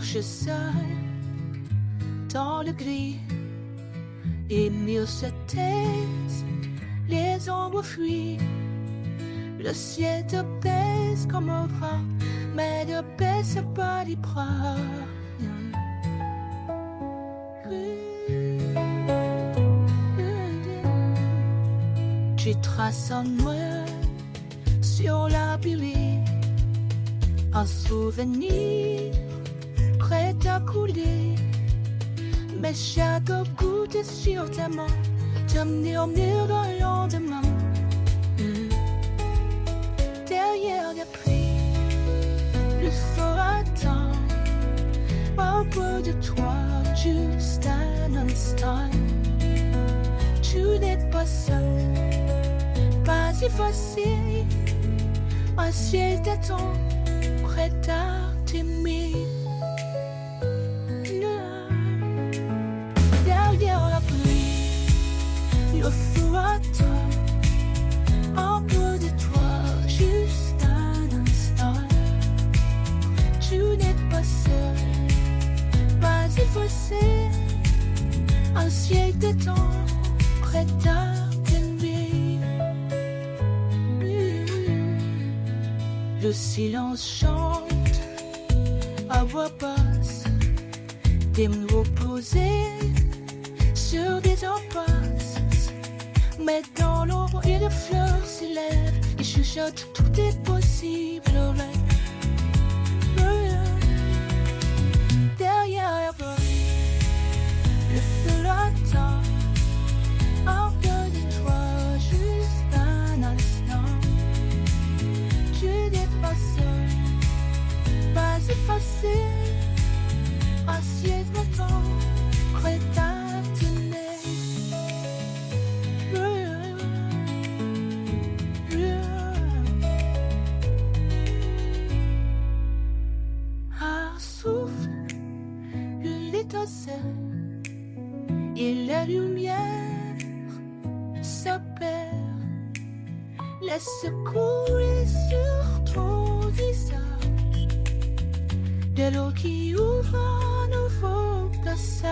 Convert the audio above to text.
marche seul dans le gris, et mille se taisent, les ombres fuient. Le ciel te baise comme un bras, mais ne baisse pas les bras. Tu traces un noir sur la pluie, un souvenir prêt à couler. Mais chaque goutte sur ta main te murmure le lendemain. Derrière la pluie, le feu attend au bout de toi, juste un instant. Tu n'es pas seul, pas effacée, un ciel t'attend, prêt à t'aimer. Derrière la pluie, le feu attend au bout de toi, juste un instant. Tu n'es pas seul, pas effacé, un ciel t'attend, prêt à t'aimer. Le silence chante à voix basse, des mots posés sur des impasses. Mais dans l'ombre et les fleurs s'élèvent et chuchotent, tout est possible. Derrière la pluie, le feu attend en peu de toi, juste un instant. Tu n'es pas seul, pas effacé, un ciel m'attend, prêt à t'aimer. Un souffle, une étincelle, et la lumière se perd. Laisse couler sur ton visage de l'eau qui ouvre un nouveau passage.